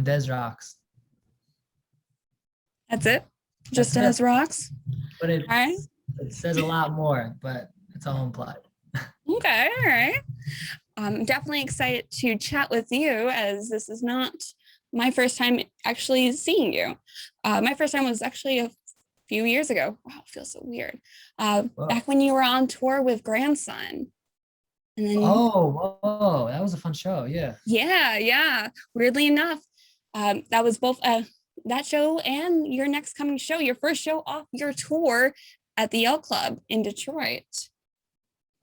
Des Rocks. That's it? Just That's Des Rocks? But All right. it says a lot more, but it's all implied. Okay, all right. I'm definitely excited to chat with you, as this is not my first time actually seeing you. My first time was actually a few years ago. Wow, it feels so weird. Back when you were on tour with Grandson. And then, whoa, that was a fun show. Yeah. Yeah. Weirdly enough, that was both that show and your next coming show, your first show off your tour at the L Club in Detroit.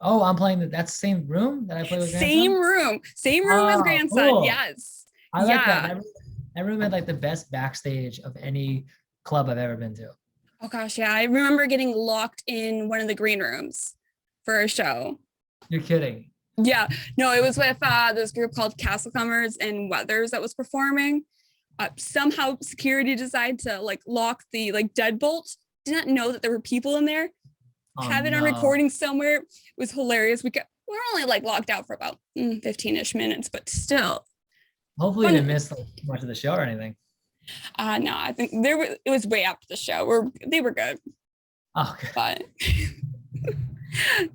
Oh, I'm playing that's the same room that I play with Grandson? Same room as Grandson. Cool. Yes. I like that. That room had like the best backstage of any club I've ever been to. Oh gosh, yeah. I remember getting locked in one of the green rooms for a show. You're kidding. Yeah, no, it was with this group called Castlecomers and Weathers that was performing. Somehow security decided to like lock the like deadbolt. Did not know that there were people in there. Have it on recording somewhere. It was hilarious. We're only like locked out for about 15-ish minutes, but still. Hopefully you didn't miss like much of the show or anything. No, I think it was way after the show. They were good. Oh, okay. But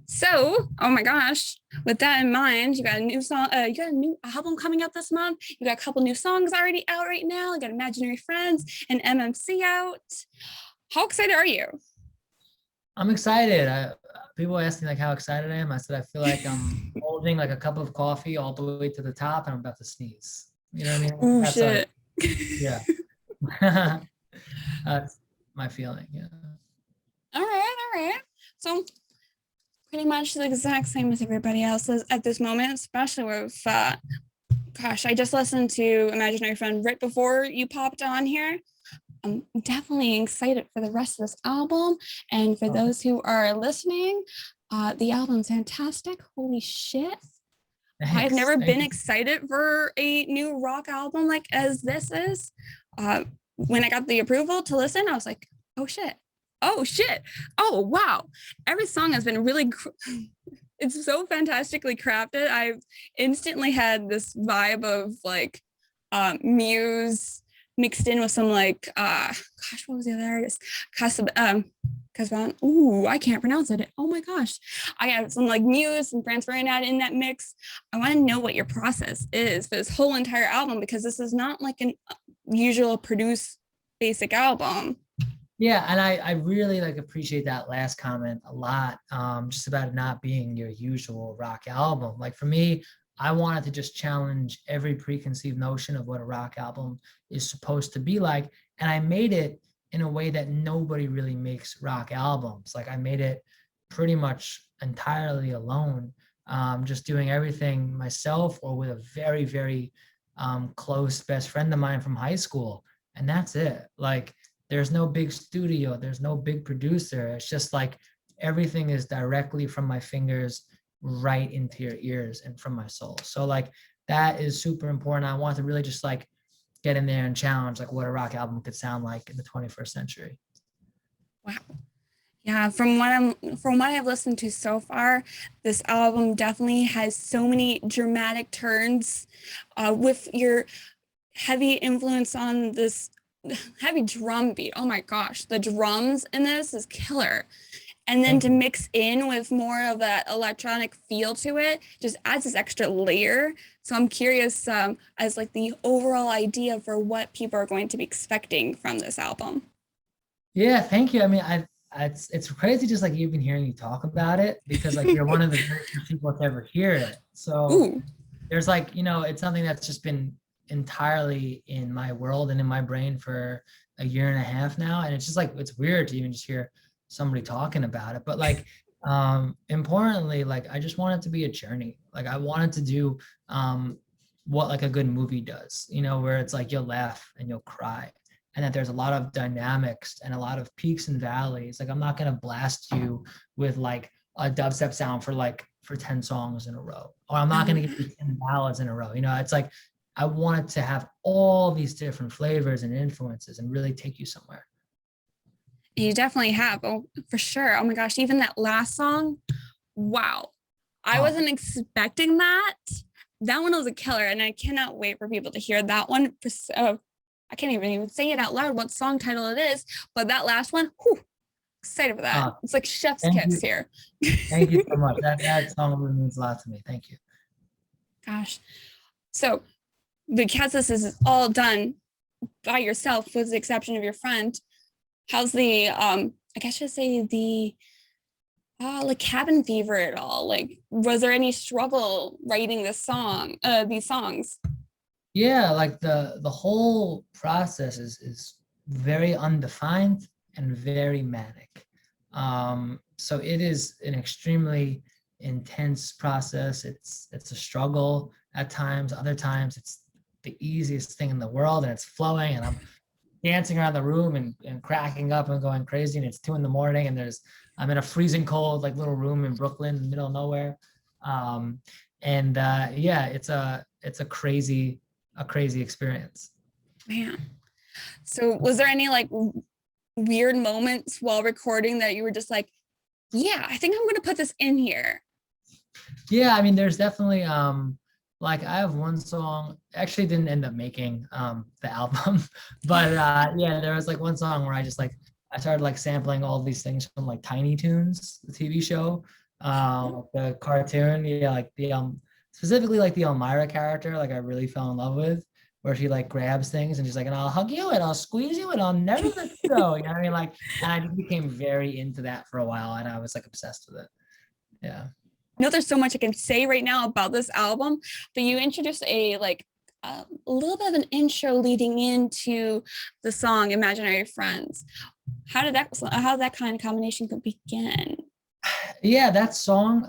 so, oh my gosh, with that in mind, you got a new song, you got a new album coming out this month. You got a couple new songs already out right now. You got Imaginary Friends and MMC out. How excited are you? I'm excited. People ask me like how excited I am. I said I feel like I'm holding like a cup of coffee all the way to the top and I'm about to sneeze. You know what I mean? Oh shit. Yeah. That's my feeling. Yeah. All right. So pretty much the exact same as everybody else at this moment, especially with gosh, I just listened to Imaginary Friend right before you popped on here. I'm definitely excited for the rest of this album. And for those who are listening, the album's fantastic. Holy shit. Thanks. I've never been excited for a new rock album like as this is. When I got the approval to listen, I was like, oh shit. Oh wow. Every song has been really it's so fantastically crafted. I instantly had this vibe of like Muse mixed in with some like gosh, what was the other artist? Ooh, I can't pronounce it. Oh my gosh. I have some like Muse and Franz Ferdinand in that mix. I want to know what your process is for this whole entire album, because this is not like an usual produce basic album. Yeah, and I really like appreciate that last comment a lot, just about it not being your usual rock album. Like for me, I wanted to just challenge every preconceived notion of what a rock album is supposed to be like, and I made it in a way that nobody really makes rock albums. Like I made it pretty much entirely alone, just doing everything myself or with a very, very close best friend of mine from high school, and that's it. Like there's no big studio, there's no big producer. It's just like everything is directly from my fingers right into your ears and from my soul. So like that is super important. I want to really just like get in there and challenge like what a rock album could sound like in the 21st century. Wow. Yeah, from what I've listened to so far, this album definitely has so many dramatic turns, with your heavy influence on this heavy drum beat. Oh my gosh, the drums in this is killer. And then to mix in with more of that electronic feel to it just adds this extra layer. So I'm curious as like the overall idea for what people are going to be expecting from this album. Yeah, thank you. I mean, it's crazy just like even hearing you talk about it, because like you're one of the very few people to ever hear it. So there's like, it's something that's just been entirely in my world and in my brain for a year and a half now. And it's just like, it's weird to even just hear somebody talking about it. But like, importantly, like I just want it to be a journey. Like I wanted to do what like a good movie does, where it's like you'll laugh and you'll cry, and that there's a lot of dynamics and a lot of peaks and valleys. Like I'm not going to blast you with like a dubstep sound for 10 songs in a row, or I'm not going to give you 10 ballads in a row. It's like I wanted to have all these different flavors and influences and really take you somewhere. You definitely have. Oh, for sure. Oh my gosh, even that last song. Wow. I wasn't expecting that that one was a killer, and I cannot wait for people to hear that one. I can't even say it out loud what song title it is, but that last one, whew, excited for that. It's like chef's Thank kiss you. here. Thank you so much. That song really means a lot to me. Thank you. Gosh. So because this is all done by yourself, with the exception of your friend, how's the I guess I should say the like cabin fever at all? Like, was there any struggle writing these songs? Yeah, like the whole process is very undefined and very manic. So it is an extremely intense process. It's a struggle at times. Other times it's the easiest thing in the world and it's flowing and I'm dancing around the room and cracking up and going crazy. And it's 2 a.m. and I'm in a freezing cold like little room in Brooklyn, in the middle of nowhere. Yeah, it's a crazy experience. Man. So was there any like weird moments while recording that you were just like, yeah, I think I'm gonna put this in here? Yeah, I mean, there's definitely like I have one song actually didn't end up making the album, but yeah, there was like one song where I started like sampling all these things from like Tiny Toons, the TV show, the cartoon, yeah, like the specifically like the Elmira character, like I really fell in love with, where she like grabs things and she's like, and I'll hug you and I'll squeeze you and I'll never let you go. You know what I mean? Like, and I just became very into that for a while and I was like obsessed with it. Yeah. I know there's so much I can say right now about this album, but you introduced a little bit of an intro leading into the song Imaginary Friends. How did that kind of combination begin? Yeah, that song,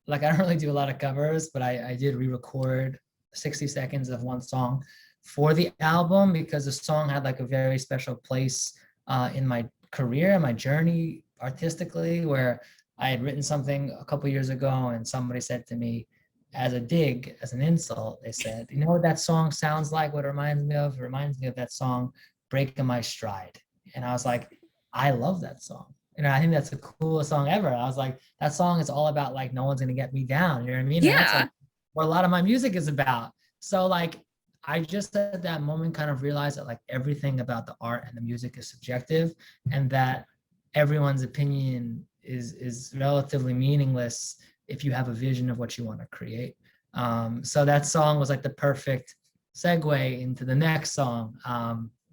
like I don't really do a lot of covers, but I did re-record 60 seconds of one song for the album because the song had like a very special place in my career and my journey artistically, where I had written something a couple years ago and somebody said to me as a dig, as an insult, they said, you know what that song sounds like? What it reminds me of? It reminds me of that song, Breaking My Stride. And I was like, I love that song. You know, I think that's the coolest song ever. I was like, that song is all about like, no one's gonna get me down. You know what I mean? And that's Yeah. like what a lot of my music is about. So like, I just at that moment kind of realized that like everything about the art and the music is subjective and that everyone's opinion is relatively meaningless if you have a vision of what you want to create. So that song was like the perfect segue into the next song.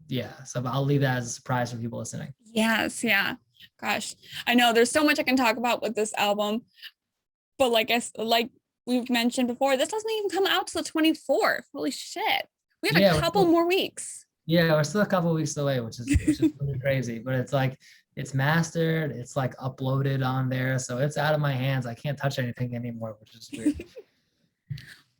Yeah, so I'll leave that as a surprise for people listening. Yes, yeah. Gosh, I know there's so much I can talk about with this album, but like we've mentioned before, this doesn't even come out till the 24th. Holy shit. We have Yeah, a couple more weeks. yeah, we're still a couple weeks away, which is really crazy. But it's like it's mastered, it's like uploaded on there, so it's out of my hands. I can't touch anything anymore, which is weird.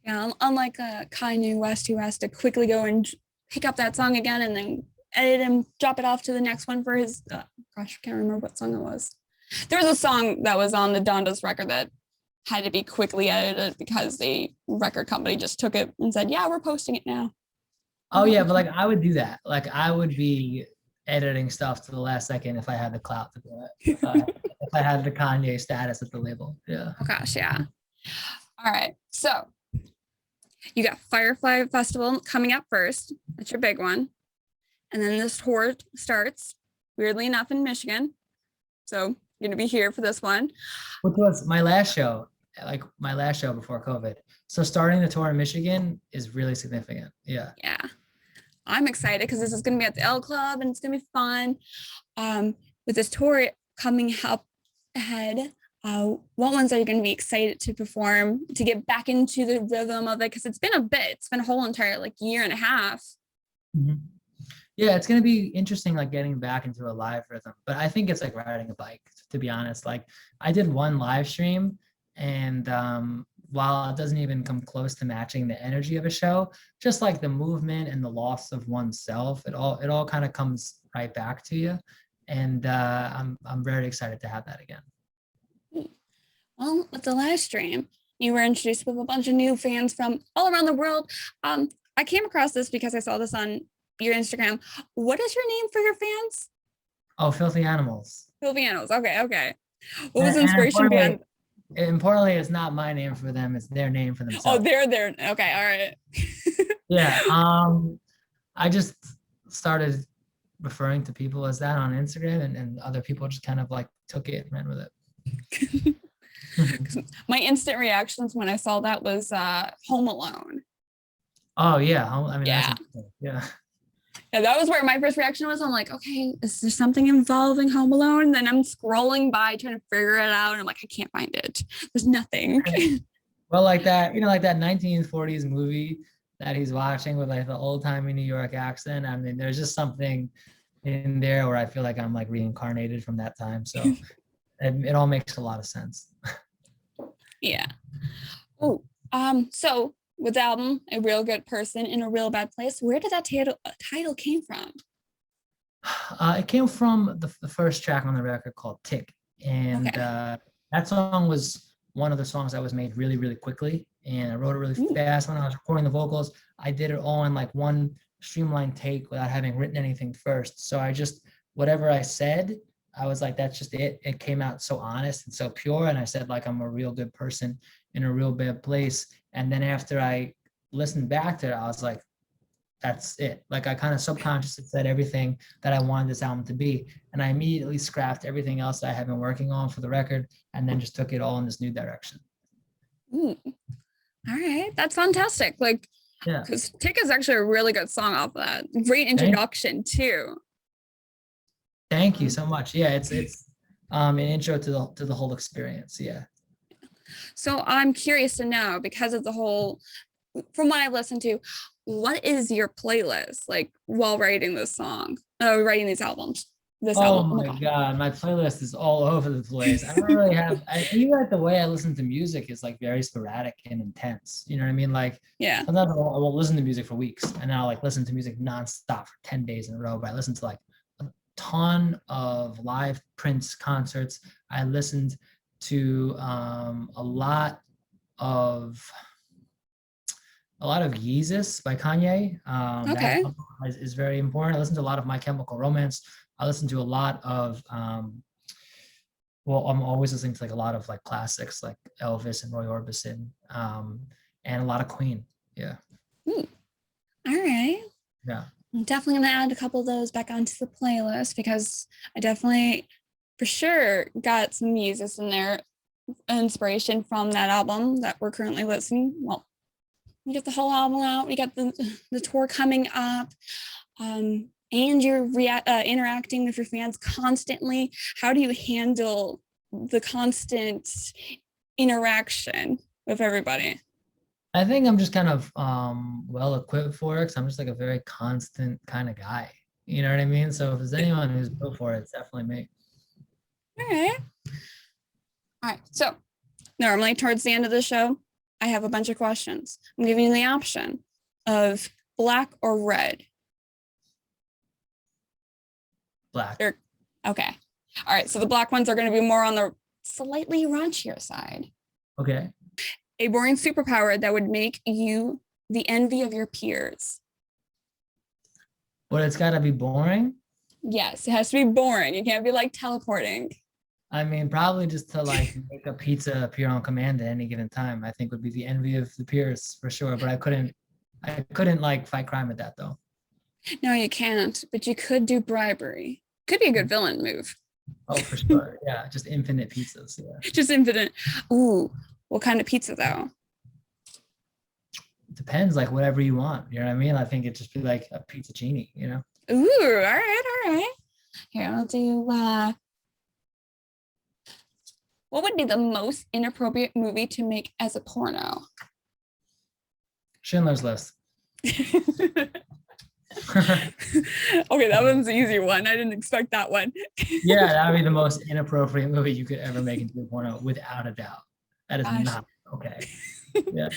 Yeah, unlike Kanye West, who has to quickly go and pick up that song again and then edit and drop it off to the next one for his, gosh, I can't remember what song it was. There was a song that was on the Donda's record that had to be quickly edited because the record company just took it and said, yeah, we're posting it now. Oh yeah, but like I would do that. Like I would be editing stuff to the last second if I had the clout to do it. If I had the Kanye status at the label. Yeah. Oh gosh, yeah. All right. So you got Firefly Festival coming up first. That's your big one. And then this tour starts, weirdly enough, in Michigan. So you're going to be here for this one. Which was my last show, like my last show before COVID. So starting the tour in Michigan is really significant. Yeah. Yeah. I'm excited because this is going to be at the L Club and it's going to be fun. With this tour coming up ahead, what ones are you going to be excited to perform to get back into the rhythm of it? Because it's been a bit, it's been a whole entire like year and a half. Mm-hmm. Yeah, it's gonna be interesting, like getting back into a live rhythm. But I think it's like riding a bike, to be honest. Like I did one live stream, and while it doesn't even come close to matching the energy of a show, just like the movement and the loss of oneself, it all kind of comes right back to you. And I'm very excited to have that again. Well, with the live stream, you were introduced with a bunch of new fans from all around the world. I came across this because I saw this on your Instagram. What is your name for your fans? Oh, Filthy Animals. Filthy Animals. Okay. What was the inspiration behind? importantly, it's not my name for them, it's their name for Oh, themselves. they're there. Okay, all right. Yeah. I just started referring to people as that on Instagram, and other people just kind of like took it and ran with it. My instant reactions when I saw that was Home Alone. Oh yeah. I mean, that's Yeah. interesting. Yeah. Yeah, that was where my first reaction was. I'm like, okay, is there something involving Home Alone? And then I'm scrolling by trying to figure it out. And I'm like, I can't find it. There's nothing. Well, like that, like that 1940s movie that he's watching with like the old timey New York accent. I mean, there's just something in there where I feel like I'm like reincarnated from that time. So it all makes a lot of sense. Yeah. Oh, so with the album, A Real Good Person in a Real Bad Place, where did that title came from? It came from the first track on the record called Tick. And Okay. that song was one of the songs that was made really, really quickly. And I wrote it really Ooh. fast when I was recording the vocals. I did it all in like one streamlined take without having written anything first. So I just, whatever I said, I was like, that's just it. It came out so honest and so pure. And I said, like, I'm a real good person in a real bad place. And then after I listened back to it, I was like, that's it. Like I kind of subconsciously said everything that I wanted this album to be. And I immediately scrapped everything else that I had been working on for the record and then just took it all in this new direction. Ooh. All right. That's fantastic. Like, Yeah. because Tick is actually a really good song off of that. Great introduction too. Thank you so much. Yeah, it's an intro to the whole experience. Yeah. So I'm curious to know, because of the whole, from what I've listened to, what is your playlist like while writing this song, writing these albums? This Oh album. Oh my my God. God, my playlist is all over the place. I don't really have, even like the way I listen to music is like very sporadic and intense. You know what I mean? Like Yeah. sometimes I will listen to music for weeks and then I'll like listen to music nonstop for 10 days in a row. But I listen to like a ton of live Prince concerts. I listened to a lot of Yeezus by Kanye. That Okay. is very important. I listen to a lot of My Chemical Romance. I listen to a lot of, well, I'm always listening to like a lot of like classics like Elvis and Roy Orbison, and a lot of Queen. Yeah. All right. Yeah. I'm definitely going to add a couple of those back onto the playlist, because I definitely, for sure, got some music in there, inspiration from that album that we're currently listening. Well, we got the whole album out. We got the tour coming up, and you're interacting with your fans constantly. How do you handle the constant interaction with everybody? I think I'm just kind of well equipped for it because I'm just like a very constant kind of guy. You know what I mean? So if there's anyone who's built for it, it's definitely me. All right. All right. So normally towards the end of the show, I have a bunch of questions. I'm giving you the option of black or red. Black. Okay. All right. So the black ones are going to be more on the slightly raunchier side. Okay. A boring superpower that would make you the envy of your peers. But it's got to be boring. Yes, it has to be boring. It can't be like teleporting. I mean, probably just to like make a pizza appear on command at any given time, I think would be the envy of the peers for sure. But I couldn't like fight crime with that though. No, you can't, but you could do bribery. Could be a good villain move. Oh, for sure. Yeah, just infinite pizzas. Yeah. Just infinite. Ooh, what kind of pizza though? It depends, like whatever you want. You know what I mean? I think it'd just be like a pizza genie, you know? Ooh, all right, all right. Here, I'll do what would be the most inappropriate movie to make as a porno? Schindler's List. Okay, that one's an easy one. I didn't expect that one. Yeah, that would be the most inappropriate movie you could ever make into a porno, without a doubt. That is not okay. Yeah.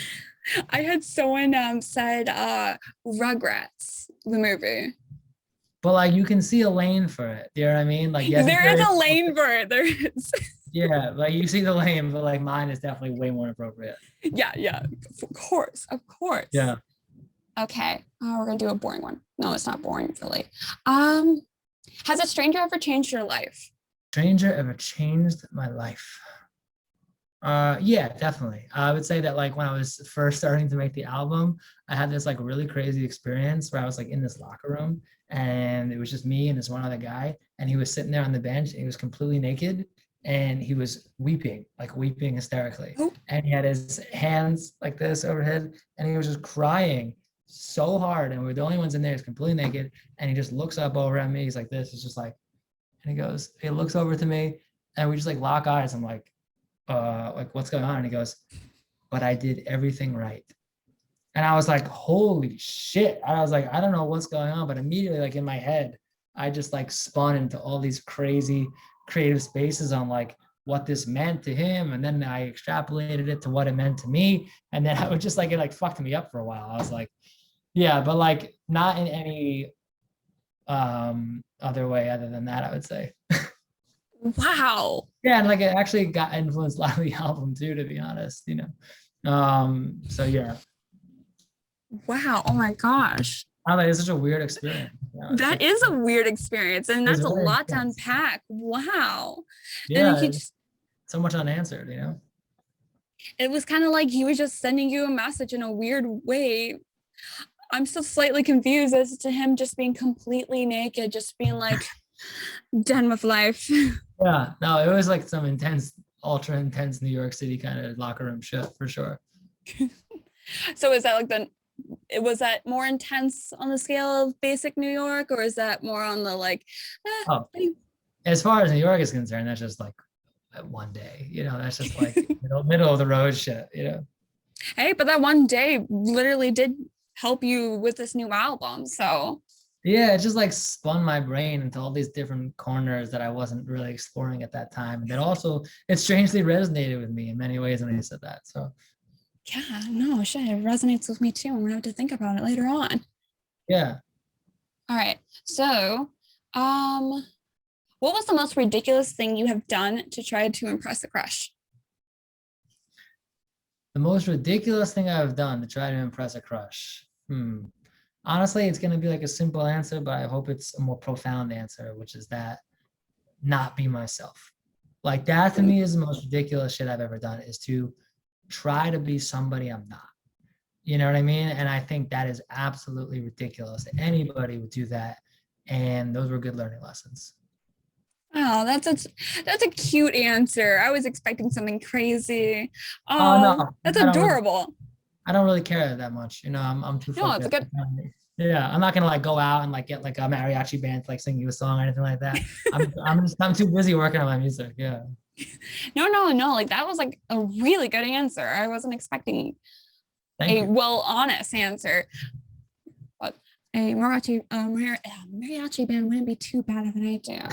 I had someone said Rugrats, the movie. But like you can see a lane for it. You know what I mean? Like yes, there is a lane for it. There is. Yeah, like you see the lane, but like mine is definitely way more appropriate. Yeah, of course. Yeah. Okay, we're gonna do a boring one. No, it's not boring, really. Has a stranger ever changed your life? Stranger ever changed my life? Yeah, definitely. I would say that like when I was first starting to make the album, I had this like really crazy experience where I was like in this locker room and it was just me and this one other guy, and he was sitting there on the bench and he was completely naked and he was weeping, like weeping hysterically. Oh, And he had his hands like this overhead and he was just crying so hard. And we're the only ones in there. He's completely naked. And he just looks up over at me. He's like this. It's just like, and he looks over to me and we just like lock eyes. I'm like, what's going on? And he goes, but I did everything right. And I was like, holy shit. I was like, I don't know what's going on, but immediately, like in my head, I just like spun into all these crazy creative spaces on like what this meant to him. And then I extrapolated it to what it meant to me. And then I was just like, it like fucked me up for a while. I was like, yeah, but like not in any other way other than that, I would say. wow. Yeah, and like it actually got influenced a lot of the album too, to be honest, you know. So yeah, Wow. Oh my gosh. I don't know, it's such a weird experience. You know, it's That like is a weird experience, and it's that's a very lot to intense. unpack. Wow. And if Yeah, you it's just, so much unanswered, you know. it was kind of like he was just sending you a message in a weird way. I'm still slightly confused as to him just being completely naked, just being like done with life. Yeah, no, it was like some intense, ultra intense New York City kind of locker room shit for sure. So is that like was that more intense on the scale of basic New York, or is that more on the like, Oh, eh, as far as New York is concerned, that's just like one day, you know, that's just like middle of the road shit, you know. hey, but that one day literally did help you with this new album. So Yeah, it just like spun my brain into all these different corners that I wasn't really exploring at that time. And that also, it strangely resonated with me in many ways when I said that. So yeah, no, shit, it resonates with me too. I'm gonna have to think about it later on. yeah, All right. So, um, what was the most ridiculous thing you have done to try to impress a crush? the most ridiculous thing I've done to try to impress a crush. Honestly, it's gonna be like a simple answer, but I hope it's a more profound answer, which is that not be myself. Like that to me is the most ridiculous shit I've ever done, is to try to be somebody I'm not. You know what I mean? And I think that is absolutely ridiculous. Anybody would do that. And those were good learning lessons. Oh, that's a cute answer. I was expecting something crazy. Oh Oh, no, that's I don't really adorable. I don't really care that much. You know, I'm too No, fucked it's a up. good. Yeah, I'm not gonna like go out and like get like a mariachi band to like sing you a song or anything like that. I'm too busy working on my music. Yeah. No, no, no. Like that was like a really good answer. I wasn't expecting Thank a you. well honest answer. But a mariachi band wouldn't be too bad of an idea.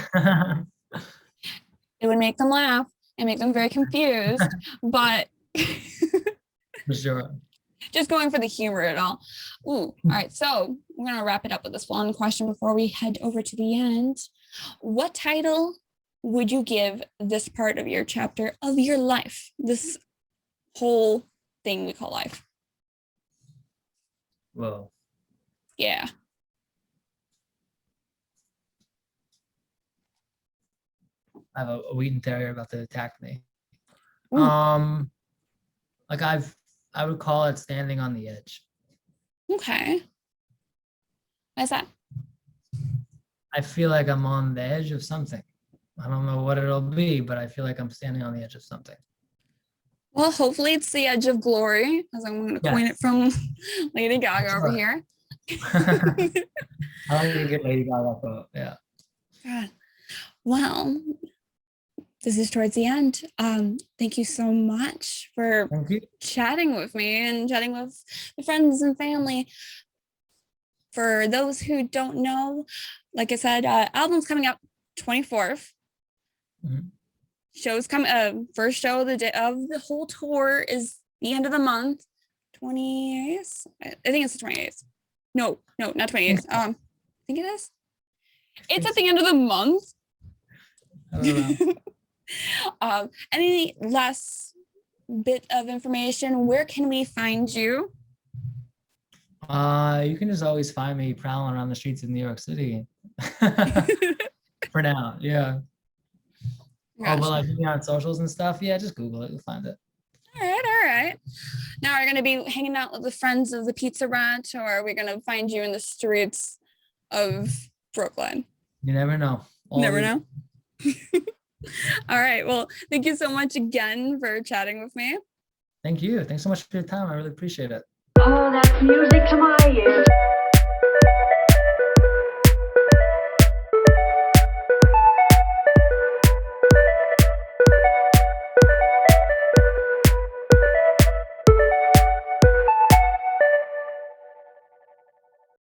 It would make them laugh and make them very confused, but For sure. just going for the humor at all. Ooh, all right. So we're gonna wrap it up with this one question before we head over to the end. What title would you give this part of your chapter of your life? This whole thing we call life. Well, Yeah. I have a Wheaton Terrier about to attack me. Ooh, Like I would call it standing on the edge. okay. Why is that? I feel like I'm on the edge of something. I don't know what it'll be, but I feel like I'm standing on the edge of something. Well, hopefully it's the edge of glory, as I'm going to coin it Yes, from Lady for Gaga over sure. here. I like a good Lady Gaga quote. Yeah. God. Well, this is towards the end. Thank you so much for Thank you. chatting with me and chatting with the friends and family. For those who don't know, like I said, album's coming out 24th. Mhm. Shows come first show of the day of the whole tour is the end of the month, 28th. I think it's the 28th. No, not 28th. I think it is. It's at the end of the month. I don't know. Any last bit of information? Where can we find you? You can just always find me prowling around the streets of New York City. For now, yeah. Oh, Gosh. but like maybe on socials and stuff. Yeah, just Google it. You'll find it. All right, all right. Now, are you going to be hanging out with the friends of the Pizza Ranch, or are we going to find you in the streets of Brooklyn? You never know. Never know. All right. Well, thank you so much again for chatting with me. Thank you. Thanks so much for your time. I really appreciate it. Oh, that's music to my ears.